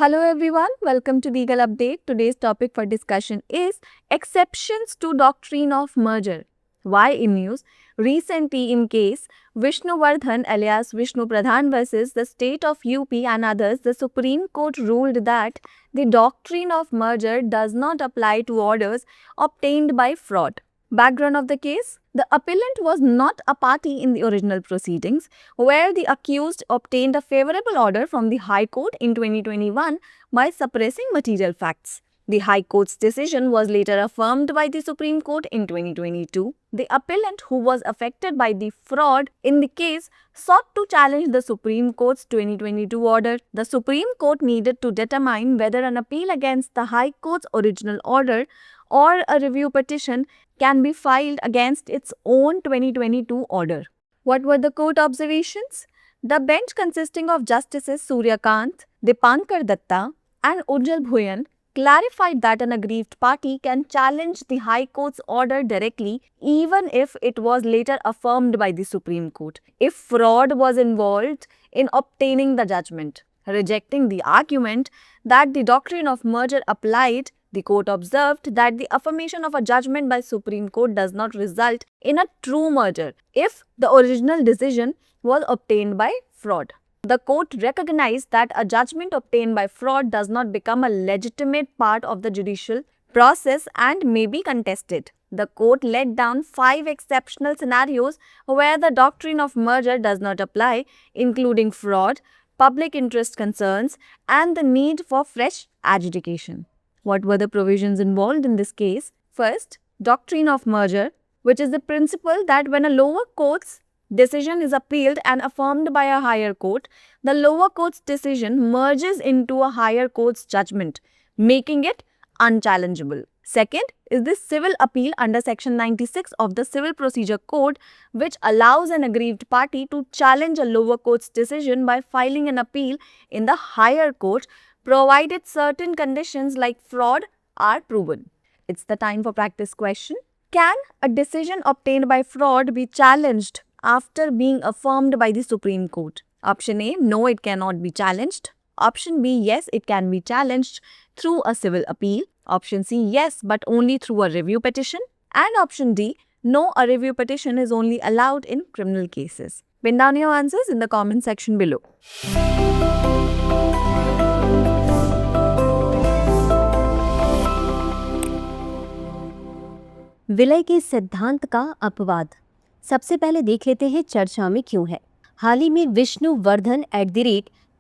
Hello everyone, welcome to Legal Update. Today's topic for discussion is exceptions to doctrine of merger. Why in news? Recently in case Vishnuvardhan alias Vishnu Pradhan versus the state of UP and others, the Supreme Court ruled that the doctrine of merger does not apply to orders obtained by fraud. Background of the case: the appellant was not a party in the original proceedings, where the accused obtained a favorable order from the High Court in 2021 by suppressing material facts. The High Court's decision was later affirmed by the Supreme Court in 2022. The appellant, who was affected by the fraud in the case, sought to challenge the Supreme Court's 2022 order. The Supreme Court needed to determine whether an appeal against the High Court's original order or a review petition can be filed against its own 2022 order. What were the court observations? The bench, consisting of Justices Surya Kant, Dipankar Datta and Ujjal Bhuyan, clarified that an aggrieved party can challenge the High Court's order directly even if it was later affirmed by the Supreme Court, if fraud was involved in obtaining the judgment. Rejecting the argument that the doctrine of merger applied, the court observed that the affirmation of a judgment by Supreme Court does not result in a true merger if the original decision was obtained by fraud. The court recognized that a judgment obtained by fraud does not become a legitimate part of the judicial process and may be contested. The court laid down 5 exceptional scenarios where the doctrine of merger does not apply, including fraud, public interest concerns, and the need for fresh adjudication. What were the provisions involved in this case? First, doctrine of merger, which is the principle that when a lower court's decision is appealed and affirmed by a higher court, the lower court's decision merges into a higher court's judgment, making it unchallengeable. Second is the civil appeal under Section 96 of the Civil Procedure Code, which allows an aggrieved party to challenge a lower court's decision by filing an appeal in the higher court, provided certain conditions like fraud are proven. It's the time for practice question. Can a decision obtained by fraud be challenged after being affirmed by the Supreme Court? Option A, no, it cannot be challenged. Option B, yes, it can be challenged through a civil appeal. Option C, yes, but only through a review petition. And option D, no, a review petition is only allowed in criminal cases. Pin down your answers in the comment section below. विलय के सिद्धांत का अपवाद। सबसे पहले देख लेते हैं चर्चा में क्यों है। हाल ही में विष्णुवर्धन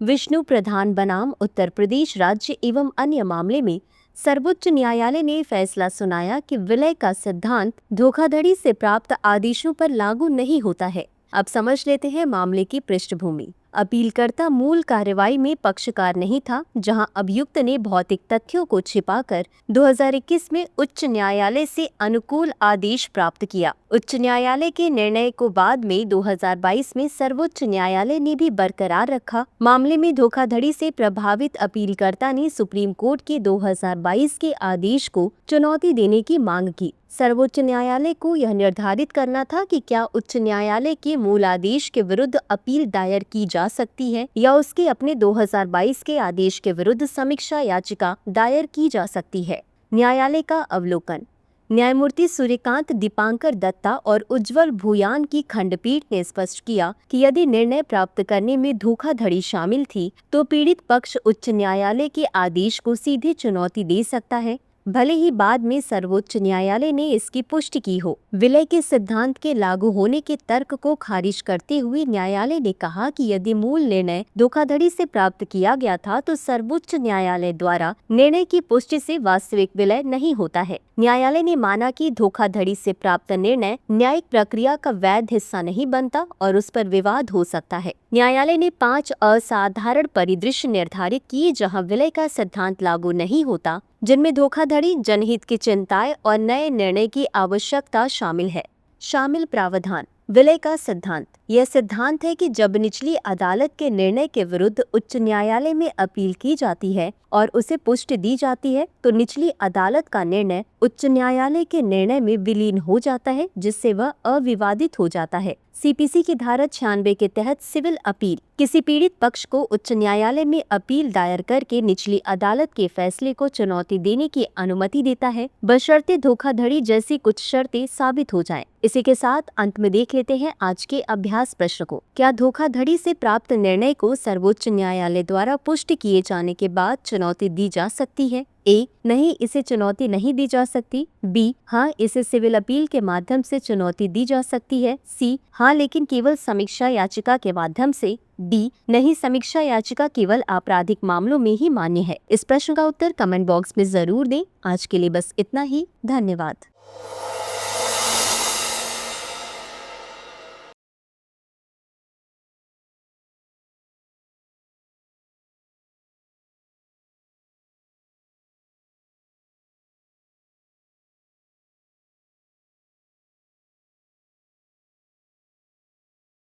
विष्णु प्रधान बनाम उत्तर प्रदेश राज्य एवं अन्य मामले में सर्वोच्च न्यायालय ने फैसला सुनाया कि विलय का सिद्धांत धोखाधड़ी से प्राप्त आदेशों पर लागू नहीं होता है। अब समझ लेते हैं मामले की पृष्ठभूमि। अपीलकर्ता मूल कार्रवाई में पक्षकार नहीं था, जहां अभियुक्त ने भौतिक तथ्यों को छिपाकर 2021 में उच्च न्यायालय से अनुकूल आदेश प्राप्त किया। उच्च न्यायालय के निर्णय को बाद में 2022 में सर्वोच्च न्यायालय ने भी बरकरार रखा। मामले में धोखाधड़ी से प्रभावित अपीलकर्ता ने सुप्रीम कोर्ट के 2022 के आदेश को चुनौती देने की मांग की। सर्वोच्च न्यायालय को यह निर्धारित करना था कि क्या उच्च न्यायालय के मूल आदेश के विरुद्ध अपील दायर की जा सकती है या उसके अपने 2022 के आदेश के विरुद्ध समीक्षा याचिका दायर की जा सकती है। न्यायालय का अवलोकन। न्यायमूर्ति सूर्यकांत, दीपांकर दत्ता और उज्ज्वल भूयान की खंडपीठ ने स्पष्ट किया कि यदि निर्णय प्राप्त करने में धोखाधड़ी शामिल थी तो पीड़ित पक्ष उच्च न्यायालय के आदेश को सीधे चुनौती दे सकता है, भले ही बाद में सर्वोच्च न्यायालय ने इसकी पुष्टि की हो। विलय के सिद्धांत के लागू होने के तर्क को खारिज करते हुए न्यायालय ने कहा कि यदि मूल निर्णय धोखाधड़ी से प्राप्त किया गया था तो सर्वोच्च न्यायालय द्वारा निर्णय की पुष्टि से वास्तविक विलय नहीं होता है। न्यायालय ने माना कि धोखाधड़ी से प्राप्त निर्णय न्यायिक प्रक्रिया का वैध हिस्सा नहीं बनता और उस पर विवाद हो सकता है। न्यायालय ने 5 असाधारण परिदृश्य निर्धारित किए जहां विलय का सिद्धांत लागू नहीं होता, जिनमें धोखाधड़ी, जनहित की चिंताएं और नए निर्णय की आवश्यकता शामिल है। शामिल प्रावधान। विलय का सिद्धांत। यह सिद्धांत है कि जब निचली अदालत के निर्णय के विरुद्ध उच्च न्यायालय में अपील की जाती है और उसे पुष्टि दी जाती है तो निचली अदालत का निर्णय उच्च न्यायालय के निर्णय में विलीन हो जाता है, जिससे वह अविवादित हो जाता है। सीपीसी की धारा 96 के तहत सिविल अपील किसी पीड़ित पक्ष को उच्च न्यायालय में अपील दायर करके निचली अदालत के फैसले को चुनौती देने की अनुमति देता है, बशर्ते धोखाधड़ी जैसी कुछ शर्तें साबित हो जाएं। इसी के साथ अंत में देख लेते हैं आज के अभ्यास प्रश्न को। क्या धोखाधड़ी से प्राप्त निर्णय को सर्वोच्च न्यायालय द्वारा पुष्टि किए जाने के बाद चुनौती दी जा सकती है? ए, नहीं, इसे चुनौती नहीं दी जा सकती। बी, हाँ, इसे सिविल अपील के माध्यम से चुनौती दी जा सकती है। सी, हाँ, लेकिन केवल समीक्षा याचिका के माध्यम से। डी, नहीं, समीक्षा याचिका केवल आपराधिक मामलों में ही मान्य है। इस प्रश्न का उत्तर कमेंट बॉक्स में जरूर दें। आज के लिए बस इतना ही। धन्यवाद।